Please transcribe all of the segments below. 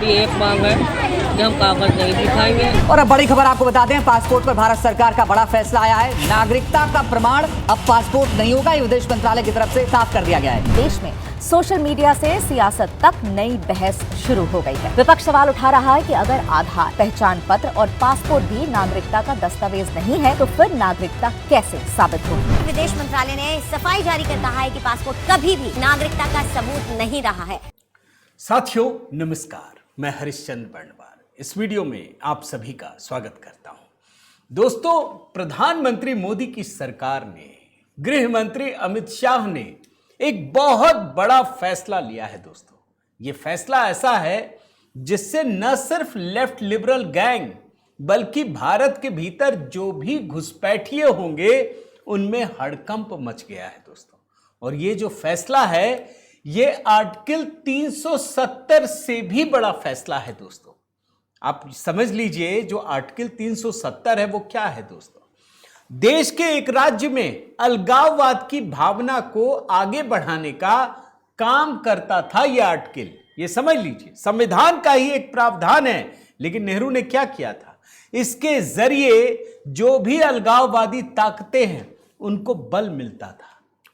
हमारी एक मांग है कि हम कागज नहीं दिखाएंगे। और अब बड़ी खबर आपको बता दें, पासपोर्ट पर भारत सरकार का बड़ा फैसला आया है। नागरिकता का प्रमाण अब पासपोर्ट नहीं होगा, ये विदेश मंत्रालय की तरफ से साफ कर दिया गया है। देश में सोशल मीडिया से सियासत तक नई बहस शुरू हो गई है। विपक्ष सवाल उठा रहा है कि अगर आधार, पहचान पत्र और पासपोर्ट भी नागरिकता का दस्तावेज नहीं है तो फिर नागरिकता कैसे साबित होगी। विदेश मंत्रालय ने सफाई जारी कर कहा है कि पासपोर्ट कभी भी नागरिकता का सबूत नहीं रहा है। साथियों नमस्कार, मैं हरिश्चंद्र बर्णवाल इस वीडियो में आप सभी का स्वागत करता हूं। दोस्तों, प्रधानमंत्री मोदी की सरकार ने, गृह मंत्री अमित शाह ने एक बहुत बड़ा फैसला लिया है। दोस्तों, यह फैसला ऐसा है जिससे न सिर्फ लेफ्ट लिबरल गैंग बल्कि भारत के भीतर जो भी घुसपैठिए होंगे उनमें हड़कंप मच गया है। दोस्तों, और ये जो फैसला है ये आर्टिकल 370 से भी बड़ा फैसला है। दोस्तों, आप समझ लीजिए जो आर्टिकल 370 है वो क्या है। दोस्तों, देश के एक राज्य में अलगाववाद की भावना को आगे बढ़ाने का काम करता था यह आर्टिकल। ये समझ लीजिए संविधान का ही एक प्रावधान है, लेकिन नेहरू ने क्या किया था, इसके जरिए जो भी अलगाववादी ताकतें हैं उनको बल मिलता था।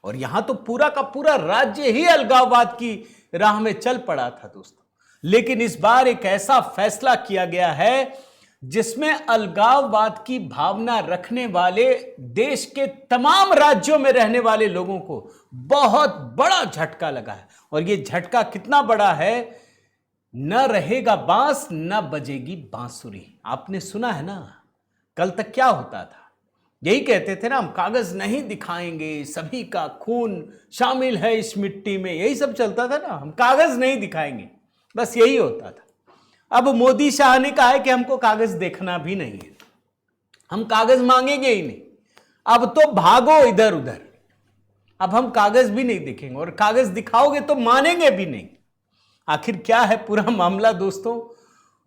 और यहां तो पूरा का पूरा राज्य ही अलगाववाद की राह में चल पड़ा था। दोस्तों, लेकिन इस बार एक ऐसा फैसला किया गया है जिसमें अलगाववाद की भावना रखने वाले देश के तमाम राज्यों में रहने वाले लोगों को बहुत बड़ा झटका लगा है। और यह झटका कितना बड़ा है, न रहेगा बांस न बजेगी बांसुरी। आपने सुना है ना, कल तक क्या होता था, यही कहते थे ना, हम कागज नहीं दिखाएंगे, सभी का खून शामिल है इस मिट्टी में, यही सब चलता था ना, हम कागज नहीं दिखाएंगे, बस यही होता था। अब मोदी शाह ने कहा है कि हमको कागज देखना भी नहीं है, हम कागज मांगेंगे ही नहीं, अब तो भागो इधर उधर, अब हम कागज भी नहीं दिखेंगे और कागज दिखाओगे तो मानेंगे भी नहीं। आखिर क्या है पूरा मामला दोस्तों,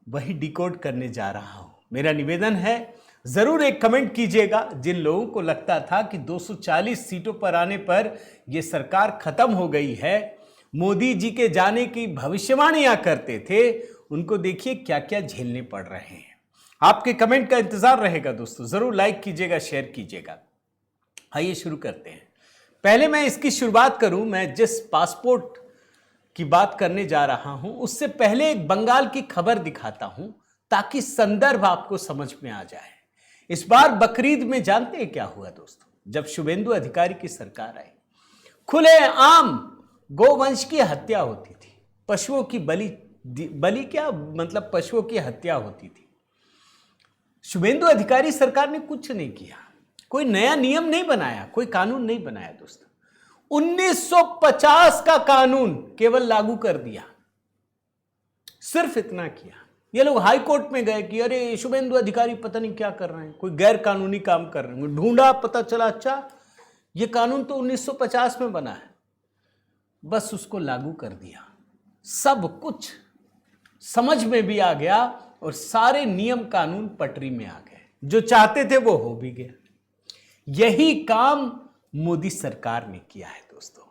वही डिकोड करने जा रहा हूं। मेरा निवेदन है, जरूर एक कमेंट कीजिएगा जिन लोगों को लगता था कि 240 सीटों पर आने पर यह सरकार खत्म हो गई है, मोदी जी के जाने की भविष्यवाणियां करते थे, उनको देखिए क्या क्या झेलने पड़ रहे हैं। आपके कमेंट का इंतजार रहेगा दोस्तों, जरूर लाइक कीजिएगा, शेयर कीजिएगा। आइए शुरू करते हैं। पहले मैं इसकी शुरुआत करूं, मैं जिस पासपोर्ट की बात करने जा रहा हूं उससे पहले एक बंगाल की खबर दिखाता हूं ताकि संदर्भ आपको समझ में आ जाए। इस बार बकरीद में जानते हैं क्या हुआ दोस्तों, जब शुभेंदु अधिकारी की सरकार आई, खुलेआम गोवंश की हत्या होती थी, पशुओं की बलि क्या मतलब पशुओं की हत्या होती थी। शुभेंदु अधिकारी सरकार ने कुछ नहीं किया, कोई नया नियम नहीं बनाया, कोई कानून नहीं बनाया दोस्तों। 1950 का कानून केवल लागू कर दिया, सिर्फ इतना किया। ये लोग हाई कोर्ट में गए कि अरे शुभेंदु अधिकारी पता नहीं क्या कर रहे हैं, कोई गैर कानूनी काम कर रहे हैं। ढूंढा, पता चला अच्छा ये कानून तो 1950 में बना है, बस उसको लागू कर दिया। सब कुछ समझ में भी आ गया और सारे नियम कानून पटरी में आ गए, जो चाहते थे वो हो भी गया। यही काम मोदी सरकार ने किया है दोस्तों।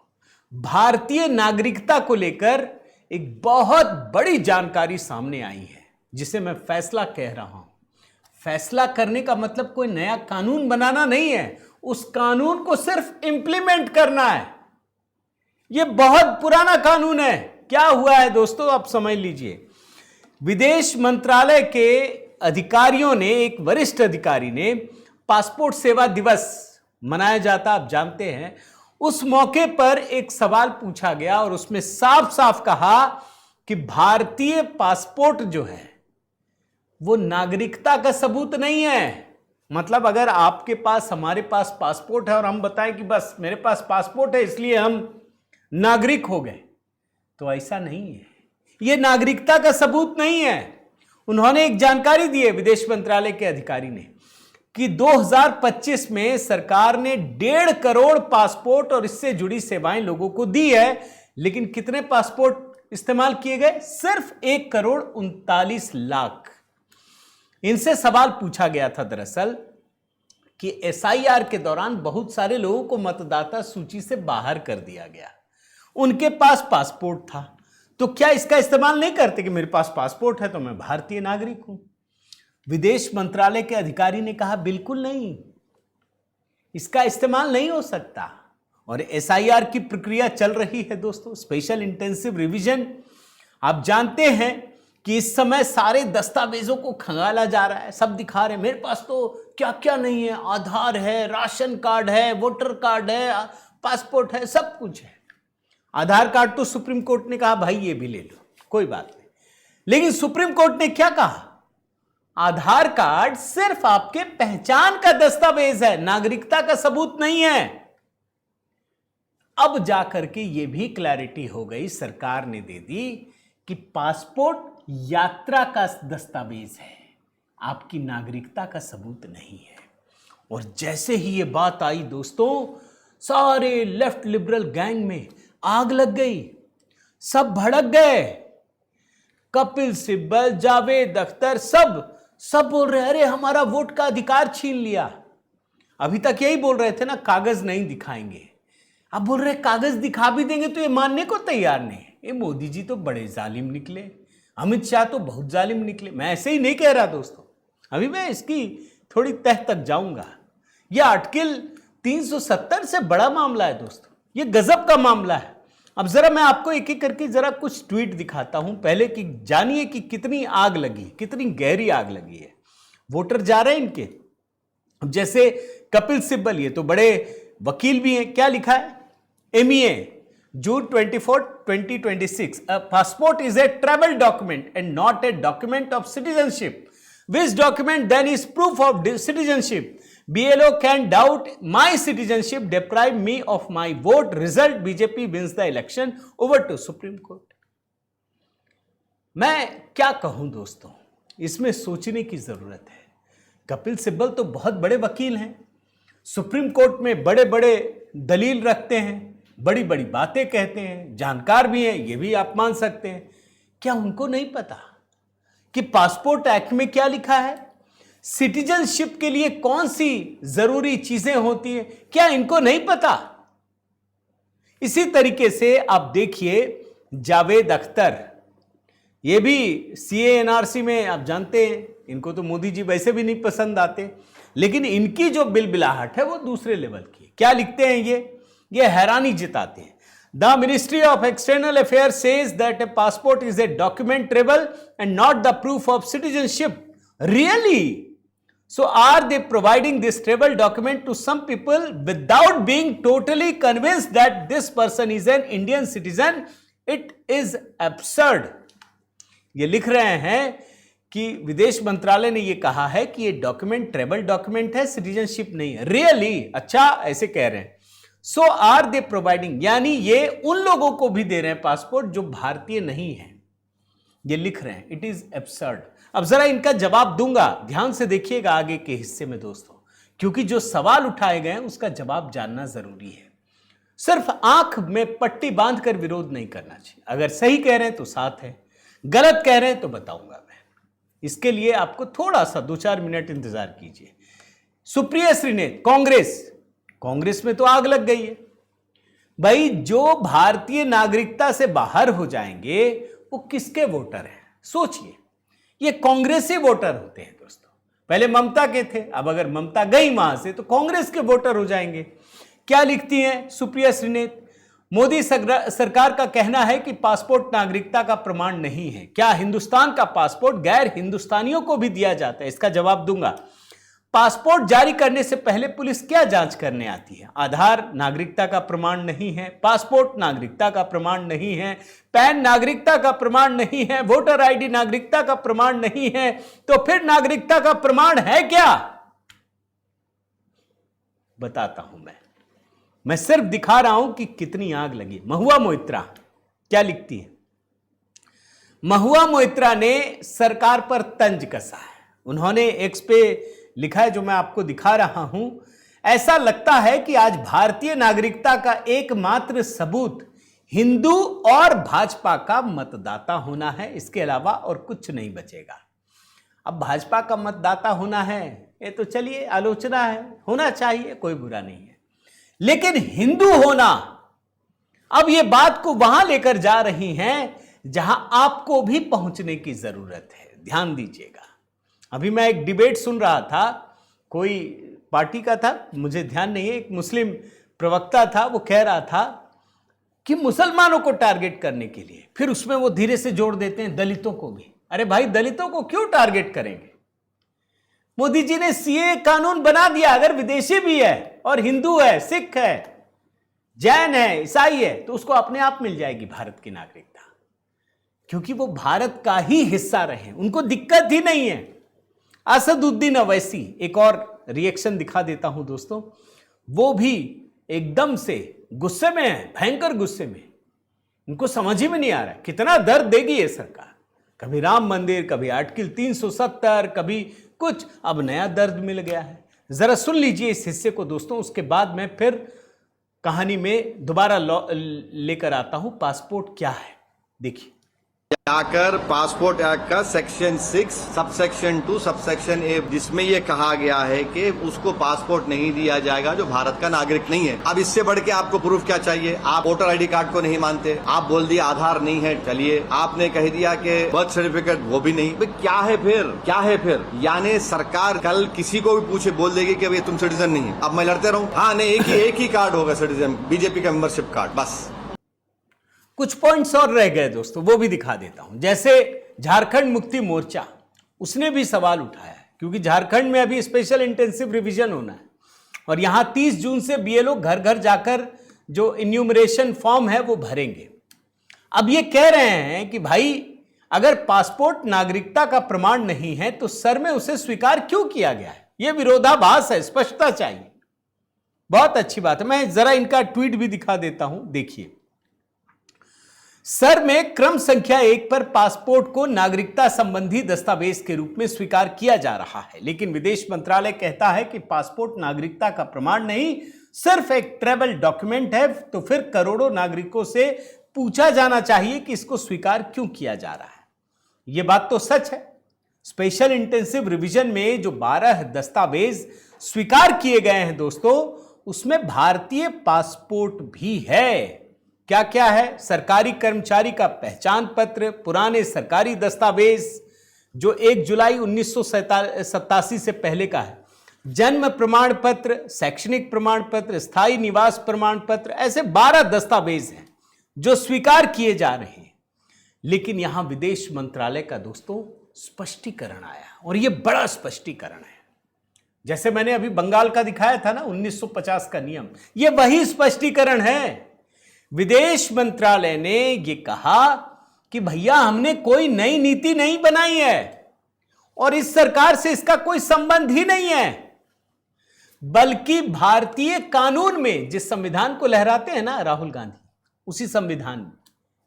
भारतीय नागरिकता को लेकर एक बहुत बड़ी जानकारी सामने आई है जिसे मैं फैसला कह रहा हूं। फैसला करने का मतलब कोई नया कानून बनाना नहीं है, उस कानून को सिर्फ इंप्लीमेंट करना है। यह बहुत पुराना कानून है। क्या हुआ है दोस्तों, आप समझ लीजिए। विदेश मंत्रालय के अधिकारियों ने, एक वरिष्ठ अधिकारी ने, पासपोर्ट सेवा दिवस मनाया जाता आप जानते हैं, उस मौके पर एक सवाल पूछा गया और उसमें साफ साफ कहा कि भारतीय पासपोर्ट जो है वो नागरिकता का सबूत नहीं है। मतलब अगर आपके पास, हमारे पास पासपोर्ट है और हम बताएं कि बस मेरे पास पासपोर्ट है इसलिए हम नागरिक हो गए, तो ऐसा नहीं है, यह नागरिकता का सबूत नहीं है। उन्होंने एक जानकारी दी है विदेश मंत्रालय के अधिकारी ने कि 2025 में सरकार ने 1.5 करोड़ पासपोर्ट और इससे जुड़ी सेवाएं लोगों को दी है, लेकिन कितने पासपोर्ट इस्तेमाल किए गए? सिर्फ 1 करोड़ 39 लाख। इनसे सवाल पूछा गया था दरअसल कि एसआईआर के दौरान बहुत सारे लोगों को मतदाता सूची से बाहर कर दिया गया, उनके पास पासपोर्ट था, तो क्या इसका इस्तेमाल नहीं करते कि मेरे पास पासपोर्ट है तो मैं भारतीय नागरिक हूं? विदेश मंत्रालय के अधिकारी ने कहा बिल्कुल नहीं, इसका इस्तेमाल नहीं हो सकता। और एसआईआर की प्रक्रिया चल रही है दोस्तों, स्पेशल इंटेंसिव रिवीजन। आप जानते हैं कि इस समय सारे दस्तावेजों को खंगाला जा रहा है, सब दिखा रहे हैं मेरे पास तो क्या क्या नहीं है, आधार है, राशन कार्ड है, वोटर कार्ड है, पासपोर्ट है, सब कुछ है। आधार कार्ड तो सुप्रीम कोर्ट ने कहा भाई ये भी ले लो, कोई बात नहीं। लेकिन सुप्रीम कोर्ट ने क्या कहा? आधार कार्ड सिर्फ आपके पहचान का दस्तावेज है, नागरिकता का सबूत नहीं है। अब जाकर के ये भी क्लैरिटी हो गई, सरकार ने दे दी कि पासपोर्ट यात्रा का दस्तावेज है, आपकी नागरिकता का सबूत नहीं है। और जैसे ही ये बात आई दोस्तों, सारे लेफ्ट लिबरल गैंग में आग लग गई, सब भड़क गए। कपिल सिब्बल, जावेद अख्तर, सब बोल रहे अरे हमारा वोट का अधिकार छीन लिया। अभी तक यही बोल रहे थे ना, कागज नहीं दिखाएंगे। अब बोल रहे कागज दिखा भी देंगे तो ये मानने को तैयार नहीं। ये मोदी जी तो बड़े जालिम निकले, अमित शाह तो बहुत जालिम निकले। मैं ऐसे ही नहीं कह रहा दोस्तों, अभी मैं इसकी थोड़ी तह तक जाऊंगा। यह आर्टिकल 370 से बड़ा मामला है दोस्तों, ये गजब का मामला है। अब जरा मैं आपको एक एक करके जरा कुछ ट्वीट दिखाता हूं, पहले कि जानिए कि कितनी आग लगी, कितनी गहरी आग लगी है। वोटर जा रहे हैं इनके, जैसे कपिल सिब्बल, ये तो बड़े वकील भी हैं। क्या लिखा है? MEA June 24, 2026, a passport is a travel document and not a document of citizenship. Which document then is proof of citizenship? BLO can doubt my citizenship, deprive me of my vote. Result: BJP wins the election. Over to Supreme Court. मैं क्या कहूं दोस्तों, इसमें सोचने की जरूरत है। कपिल सिब्बल तो बहुत बड़े वकील हैं, सुप्रीम कोर्ट में बड़े बड़े दलील रखते हैं, बड़ी बड़ी बातें कहते हैं, जानकार भी हैं, ये भी आप मान सकते हैं। क्या उनको नहीं पता कि पासपोर्ट एक्ट में क्या लिखा है, सिटीजनशिप के लिए कौन सी जरूरी चीजें होती हैं? क्या इनको नहीं पता? इसी तरीके से आप देखिए जावेद अख्तर, ये भी CA/NRC में, आप जानते हैं इनको तो मोदी जी वैसे भी नहीं पसंद आते, लेकिन इनकी जो बिलबिलाहट है वो दूसरे लेवल की। क्या लिखते हैं ये हैरानी जताते हैं। The ministry of external affair says that a passport is a documentable and not the proof of citizenship. Really? So are they providing this travel document to some people without being totally convinced that this person is an Indian citizen? It is absurd. ये लिख रहे हैं कि विदेश मंत्रालय ने यह कहा है कि यह डॉक्यूमेंट ट्रेवल डॉक्यूमेंट है, सिटीजनशिप नहीं है। रियली? अच्छा, ऐसे कह रहे हैं। सो आर दे प्रोवाइडिंग, यानी ये उन लोगों को भी दे रहे हैं पासपोर्ट जो भारतीय नहीं है, ये लिख रहे हैं। It is absurd. अब जरा इनका जवाब दूंगा, ध्यान से देखिएगा आगे के हिस्से में दोस्तों, क्योंकि जो सवाल उठाए गए हैं उसका जवाब जानना जरूरी है। सिर्फ आंख में पट्टी बांधकर विरोध नहीं करना चाहिए। अगर सही कह रहे हैं तो साथ है, गलत कह रहे हैं तो बताऊंगा मैं। इसके लिए आपको थोड़ा सा 2-4 मिनट इंतजार कीजिए। सुप्रिया श्रीनेत, कांग्रेस में तो आग लग गई है भाई। जो भारतीय नागरिकता से बाहर हो जाएंगे वो किसके वोटर हैं? सोचिए, ये कांग्रेसी वोटर होते हैं दोस्तों। पहले ममता के थे, अब अगर ममता गई वहां से तो कांग्रेस के वोटर हो जाएंगे। क्या लिखती हैं सुप्रिया श्रीनेत? मोदी सरकार का कहना है कि पासपोर्ट नागरिकता का प्रमाण नहीं है। क्या हिंदुस्तान का पासपोर्ट गैर हिंदुस्तानियों को भी दिया जाता है? इसका जवाब दूंगा। पासपोर्ट जारी करने से पहले पुलिस क्या जांच करने आती है? आधार नागरिकता का प्रमाण नहीं है, पासपोर्ट नागरिकता का प्रमाण नहीं है, पैन नागरिकता का प्रमाण नहीं है, वोटर आईडी नागरिकता का प्रमाण नहीं है, तो फिर नागरिकता का प्रमाण है क्या? बताता हूं मैं सिर्फ दिखा रहा हूं कि कितनी आग लगी। महुआ मोइत्रा क्या लिखती है? महुआ मोइत्रा ने सरकार पर तंज कसा है। उन्होंने एक्स पे लिखा है, जो मैं आपको दिखा रहा हूं। ऐसा लगता है कि आज भारतीय नागरिकता का एकमात्र सबूत हिंदू और भाजपा का मतदाता होना है, इसके अलावा और कुछ नहीं बचेगा। अब भाजपा का मतदाता होना है, ये तो चलिए आलोचना है, होना चाहिए, कोई बुरा नहीं है, लेकिन हिंदू होना, अब ये बात को वहां लेकर जा रही हैं जहां आपको भी पहुंचने की जरूरत है। ध्यान दीजिएगा। अभी मैं एक डिबेट सुन रहा था, कोई पार्टी का था, मुझे ध्यान नहीं है, एक मुस्लिम प्रवक्ता था, वो कह रहा था कि मुसलमानों को टारगेट करने के लिए, फिर उसमें वो धीरे से जोड़ देते हैं दलितों को भी। अरे भाई, दलितों को क्यों टारगेट करेंगे? मोदी जी ने सीए कानून बना दिया। अगर विदेशी भी है और हिंदू है, सिख है, जैन है, ईसाई है, तो उसको अपने आप मिल जाएगी भारत की नागरिकता, क्योंकि वो भारत का ही हिस्सा रहे, उनको दिक्कत ही नहीं है। असदुद्दीन अवैसी, एक और रिएक्शन दिखा देता हूं दोस्तों, वो भी एकदम से गुस्से में है, भयंकर गुस्से में। इनको समझ ही में नहीं आ रहा कितना दर्द देगी ये सरकार। कभी राम मंदिर, कभी आर्टिकल 370, कभी कुछ, अब नया दर्द मिल गया है। जरा सुन लीजिए इस हिस्से को दोस्तों, उसके बाद मैं फिर कहानी में दोबारा लेकर आता हूं। पासपोर्ट क्या है देखिए। आकर पासपोर्ट एक्ट का सेक्शन 6 सबसेक्शन 2 सबसेक्शन ए, जिसमें ये कहा गया है कि उसको पासपोर्ट नहीं दिया जाएगा जो भारत का नागरिक नहीं है। अब इससे बढ़ के आपको प्रूफ क्या चाहिए? आप वोटर आईडी कार्ड को नहीं मानते, आप बोल दिया आधार नहीं है, चलिए आपने कह दिया कि बर्थ सर्टिफिकेट, वो भी नहीं। क्या है फिर? क्या है फिर? यानी सरकार कल किसी को भी पूछे बोल देगी कि भाई तुम सिटीजन नहीं है, अब मैं लड़ते रहूं? हाँ नहीं, एक ही कार्ड होगा सिटीजन, बीजेपी का मेंबरशिप कार्ड, बस। कुछ पॉइंट्स और रह गए दोस्तों, वो भी दिखा देता हूं। जैसे झारखंड मुक्ति मोर्चा, उसने भी सवाल उठाया है, क्योंकि झारखंड में अभी स्पेशल इंटेंसिव रिवीजन होना है और यहां 30 जून से बीएलओ घर घर जाकर जो इन्यूमरेशन फॉर्म है वो भरेंगे। अब ये कह रहे हैं कि भाई अगर पासपोर्ट नागरिकता का प्रमाण नहीं है तो सर में उसे स्वीकार क्यों किया गया है? यह विरोधाभास है, स्पष्टता चाहिए। बहुत अच्छी बात है, मैं जरा इनका ट्वीट भी दिखा देता हूं, देखिए। सर में क्रम संख्या 1 पर पासपोर्ट को नागरिकता संबंधी दस्तावेज के रूप में स्वीकार किया जा रहा है, लेकिन विदेश मंत्रालय कहता है कि पासपोर्ट नागरिकता का प्रमाण नहीं, सिर्फ एक ट्रैवल डॉक्यूमेंट है। तो फिर करोड़ों नागरिकों से पूछा जाना चाहिए कि इसको स्वीकार क्यों किया जा रहा है। यह बात तो सच है। स्पेशल इंटेंसिव रिवीजन में जो 12 दस्तावेज स्वीकार किए गए हैं दोस्तों, उसमें भारतीय पासपोर्ट भी है। क्या क्या है? सरकारी कर्मचारी का पहचान पत्र, पुराने सरकारी दस्तावेज जो 1 जुलाई 1987 से पहले का है, जन्म प्रमाण पत्र, शैक्षणिक प्रमाण पत्र, स्थायी निवास प्रमाण पत्र, ऐसे 12 दस्तावेज हैं जो स्वीकार किए जा रहे हैं। लेकिन यहां विदेश मंत्रालय का दोस्तों स्पष्टीकरण आया, और यह बड़ा स्पष्टीकरण है। जैसे मैंने अभी बंगाल का दिखाया था ना, 1950 का नियम, यह वही स्पष्टीकरण है। विदेश मंत्रालय ने यह कहा कि भैया हमने कोई नई नीति नहीं बनाई है और इस सरकार से इसका कोई संबंध ही नहीं है, बल्कि भारतीय कानून में, जिस संविधान को लहराते हैं ना राहुल गांधी, उसी संविधान में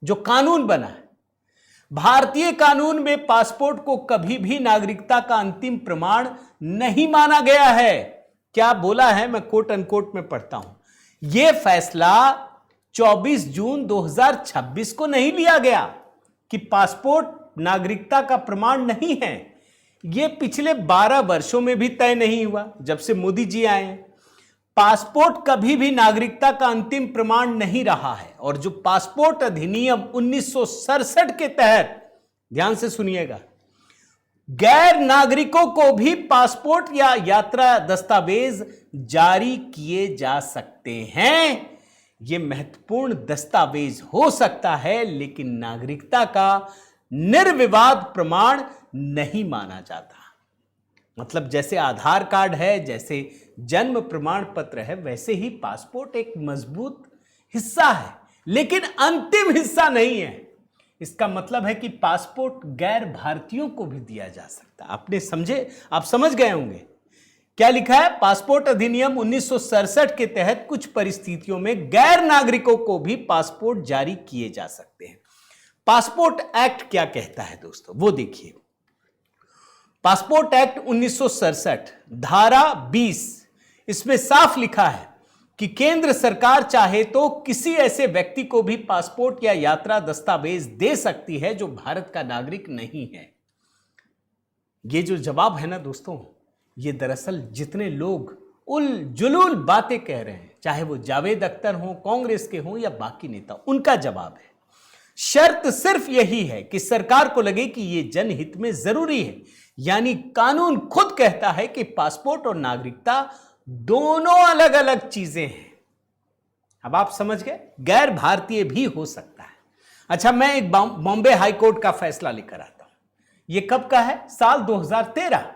जो कानून बना है, भारतीय कानून में पासपोर्ट को कभी भी नागरिकता का अंतिम प्रमाण नहीं माना गया है। क्या बोला है, मैं कोट अनकोट में पढ़ता हूं। यह फैसला 24 जून 2026 को नहीं लिया गया कि पासपोर्ट नागरिकता का प्रमाण नहीं है। यह पिछले 12 वर्षों में भी तय नहीं हुआ जब से मोदी जी आए हैं। पासपोर्ट कभी भी नागरिकता का अंतिम प्रमाण नहीं रहा है। और जो पासपोर्ट अधिनियम 1967 के तहत, ध्यान से सुनिएगा, गैर नागरिकों को भी पासपोर्ट या यात्रा दस्तावेज जारी किए जा सकते हैं। यह महत्वपूर्ण दस्तावेज हो सकता है, लेकिन नागरिकता का निर्विवाद प्रमाण नहीं माना जाता। मतलब जैसे आधार कार्ड है, जैसे जन्म प्रमाण पत्र है, वैसे ही पासपोर्ट एक मजबूत हिस्सा है, लेकिन अंतिम हिस्सा नहीं है। इसका मतलब है कि पासपोर्ट गैर भारतीयों को भी दिया जा सकता है। आपने समझे? आप समझ गए होंगे क्या लिखा है। पासपोर्ट अधिनियम 1967 के तहत कुछ परिस्थितियों में गैर नागरिकों को भी पासपोर्ट जारी किए जा सकते हैं। पासपोर्ट एक्ट क्या कहता है दोस्तों, वो देखिए। पासपोर्ट एक्ट 1967 धारा 20, इसमें साफ लिखा है कि केंद्र सरकार चाहे तो किसी ऐसे व्यक्ति को भी पासपोर्ट या यात्रा दस्तावेज दे सकती है जो भारत का नागरिक नहीं है। ये जो जवाब है ना दोस्तों, ये दरअसल जितने लोग उल जुलूल बातें कह रहे हैं, चाहे वो जावेद अख्तर हो, कांग्रेस के हों या बाकी नेता, उनका जवाब है। शर्त सिर्फ यही है कि सरकार को लगे कि यह जनहित में जरूरी है, यानी कानून खुद कहता है कि पासपोर्ट और नागरिकता दोनों अलग अलग चीजें हैं। अब आप समझ गए, गैर भारतीय भी हो सकता है। अच्छा, मैं एक बॉम्बे हाईकोर्ट का फैसला लेकर आता हूं। यह कब का है? साल 2013।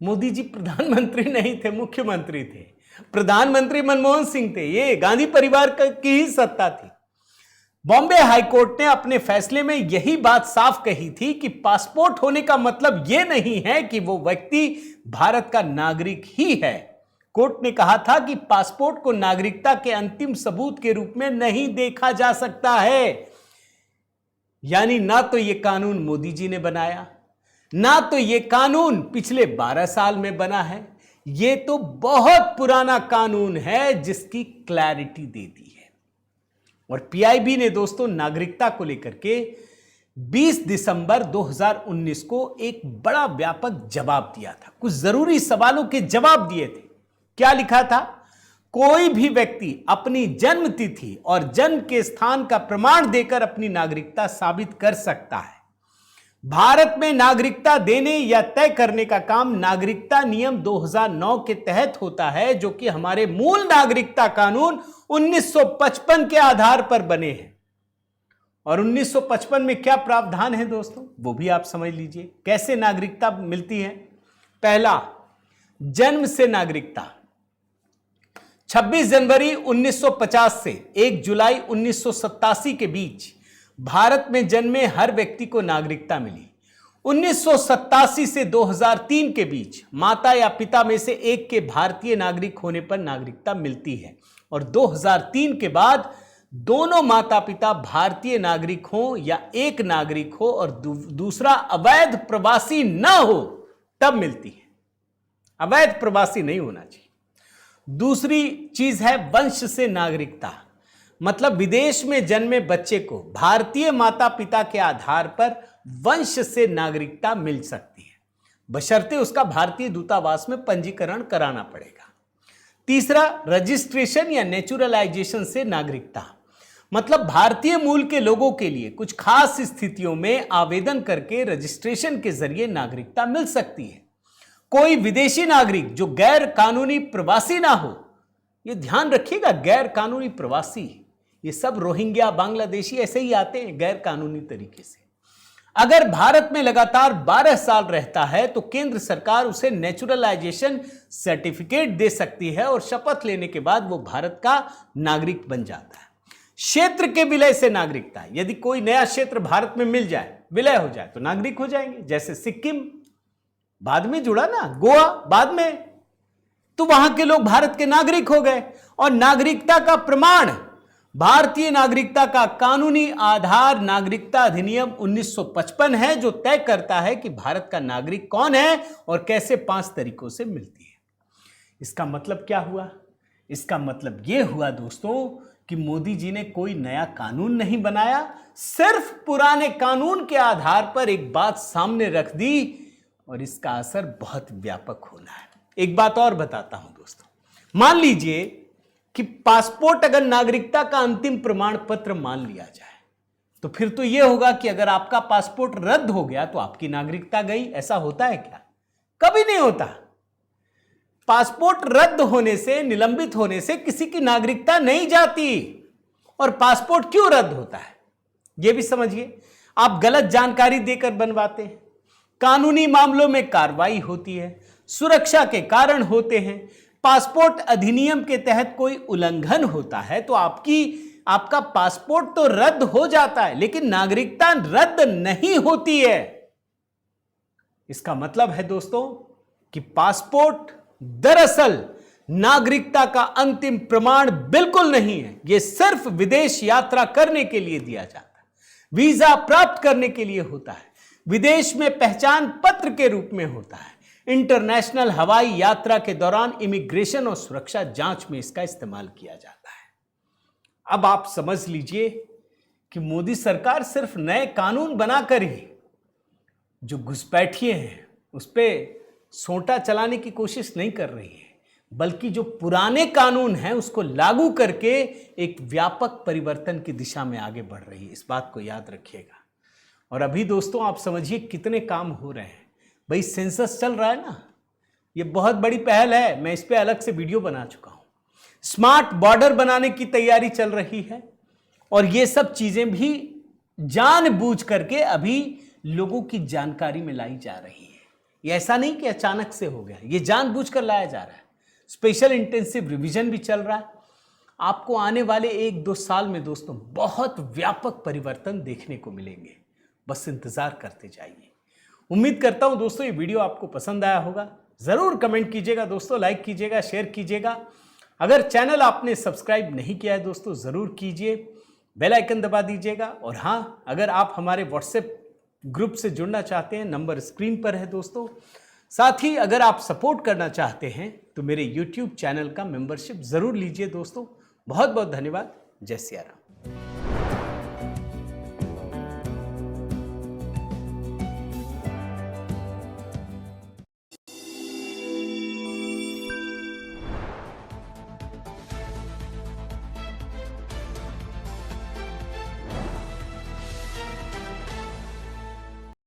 मोदी जी प्रधानमंत्री नहीं थे, मुख्यमंत्री थे। प्रधानमंत्री मनमोहन सिंह थे। ये गांधी परिवार की ही सत्ता थी। बॉम्बे हाईकोर्ट ने अपने फैसले में यही बात साफ कही थी कि पासपोर्ट होने का मतलब यह नहीं है कि वो व्यक्ति भारत का नागरिक ही है। कोर्ट ने कहा था कि पासपोर्ट को नागरिकता के अंतिम सबूत के रूप में नहीं देखा जा सकता है। यानी ना तो यह कानून मोदी जी ने बनाया, ना तो यह कानून पिछले 12 साल में बना है। यह तो बहुत पुराना कानून है जिसकी क्लैरिटी दे दी है। और पीआईबी ने दोस्तों नागरिकता को लेकर के 20 दिसंबर 2019 को एक बड़ा व्यापक जवाब दिया था। कुछ जरूरी सवालों के जवाब दिए थे। क्या लिखा था? कोई भी व्यक्ति अपनी जन्म तिथि और जन्म के स्थान का प्रमाण देकर अपनी नागरिकता साबित कर सकता है। भारत में नागरिकता देने या तय करने का काम नागरिकता नियम 2009 के तहत होता है, जो कि हमारे मूल नागरिकता कानून 1955 के आधार पर बने हैं। और 1955 में क्या प्रावधान है दोस्तों, वो भी आप समझ लीजिए। कैसे नागरिकता मिलती है? पहला, जन्म से नागरिकता। 26 जनवरी 1950 से 1 जुलाई 1987 के बीच भारत में जन्मे हर व्यक्ति को नागरिकता मिली। 1987 से 2003 के बीच माता या पिता में से एक के भारतीय नागरिक होने पर नागरिकता मिलती है। और 2003 के बाद दोनों माता पिता भारतीय नागरिक हो या एक नागरिक हो और दूसरा अवैध प्रवासी ना हो, तब मिलती है। अवैध प्रवासी नहीं होना चाहिए। दूसरी चीज है वंश से नागरिकता। मतलब विदेश में जन्मे बच्चे को भारतीय माता पिता के आधार पर वंश से नागरिकता मिल सकती है, बशर्ते उसका भारतीय दूतावास में पंजीकरण कराना पड़ेगा। तीसरा, रजिस्ट्रेशन या नेचुरलाइजेशन से नागरिकता। मतलब भारतीय मूल के लोगों के लिए कुछ खास स्थितियों में आवेदन करके रजिस्ट्रेशन के जरिए नागरिकता मिल सकती है। कोई विदेशी नागरिक जो गैर कानूनी प्रवासी ना हो, यह ध्यान रखिएगा, गैर कानूनी प्रवासी, ये सब रोहिंग्या, बांग्लादेशी ऐसे ही आते हैं गैर कानूनी तरीके से। अगर भारत में लगातार 12 साल रहता है तो केंद्र सरकार उसे नेचुरलाइजेशन सर्टिफिकेट दे सकती है और शपथ लेने के बाद वो भारत का नागरिक बन जाता है। क्षेत्र के विलय से नागरिकता। यदि कोई नया क्षेत्र भारत में मिल जाए, विलय हो जाए, तो नागरिक हो जाएंगे। जैसे सिक्किम बाद में जुड़ा ना, गोवा बाद में, तो वहां के लोग भारत के नागरिक हो गए। और नागरिकता का प्रमाण, भारतीय नागरिकता का कानूनी आधार नागरिकता अधिनियम 1955 है, जो तय करता है कि भारत का नागरिक कौन है और कैसे 5 तरीकों से मिलती है। इसका मतलब क्या हुआ? इसका मतलब यह हुआ दोस्तों कि मोदी जी ने कोई नया कानून नहीं बनाया, सिर्फ पुराने कानून के आधार पर एक बात सामने रख दी और इसका असर बहुत व्यापक होना है। एक बात और बताता हूं दोस्तों, मान लीजिए कि पासपोर्ट अगर नागरिकता का अंतिम प्रमाण पत्र मान लिया जाए, तो फिर तो यह होगा कि अगर आपका पासपोर्ट रद्द हो गया तो आपकी नागरिकता गई। ऐसा होता है क्या? कभी नहीं होता। पासपोर्ट रद्द होने से, निलंबित होने से किसी की नागरिकता नहीं जाती। और पासपोर्ट क्यों रद्द होता है यह भी समझिए। आप गलत जानकारी देकर बनवाते हैं, कानूनी मामलों में कार्रवाई होती है, सुरक्षा के कारण होते हैं, पासपोर्ट अधिनियम के तहत कोई उल्लंघन होता है तो आपका पासपोर्ट तो रद्द हो जाता है, लेकिन नागरिकता रद्द नहीं होती है। इसका मतलब है दोस्तों कि पासपोर्ट दरअसल नागरिकता का अंतिम प्रमाण बिल्कुल नहीं है। यह सिर्फ विदेश यात्रा करने के लिए दिया जाता है, वीजा प्राप्त करने के लिए होता है, विदेश में पहचान पत्र के रूप में होता है, इंटरनेशनल हवाई यात्रा के दौरान इमिग्रेशन और सुरक्षा जांच में इसका इस्तेमाल किया जाता है। अब आप समझ लीजिए कि मोदी सरकार सिर्फ नए कानून बनाकर ही जो घुसपैठिए हैं उस पर सोंटा चलाने की कोशिश नहीं कर रही है, बल्कि जो पुराने कानून हैं उसको लागू करके एक व्यापक परिवर्तन की दिशा में आगे बढ़ रही है। इस बात को याद रखिएगा। और अभी दोस्तों आप समझिए कितने काम हो रहे हैं। भाई सेंसस चल रहा है ना, ये बहुत बड़ी पहल है, मैं इस पे अलग से वीडियो बना चुका हूं। स्मार्ट बॉर्डर बनाने की तैयारी चल रही है और ये सब चीजें भी जानबूझ करके अभी लोगों की जानकारी में लाई जा रही है। ये ऐसा नहीं कि अचानक से हो गया, ये जानबूझ कर लाया जा रहा है। स्पेशल इंटेंसिव रिवीजन भी चल रहा है। आपको आने वाले 1-2 साल में दोस्तों बहुत व्यापक परिवर्तन देखने को मिलेंगे, बस इंतजार करते जाइए। उम्मीद करता हूं दोस्तों ये वीडियो आपको पसंद आया होगा। जरूर कमेंट कीजिएगा दोस्तों, लाइक कीजिएगा, शेयर कीजिएगा। अगर चैनल आपने सब्सक्राइब नहीं किया है दोस्तों जरूर कीजिए, बेल आइकन दबा दीजिएगा। और हाँ, अगर आप हमारे व्हाट्सएप ग्रुप से जुड़ना चाहते हैं, नंबर स्क्रीन पर है दोस्तों। साथ ही अगर आप सपोर्ट करना चाहते हैं तो मेरे YouTube चैनल का मेंबरशिप जरूर लीजिए दोस्तों। बहुत बहुत धन्यवाद। जय सिया राम।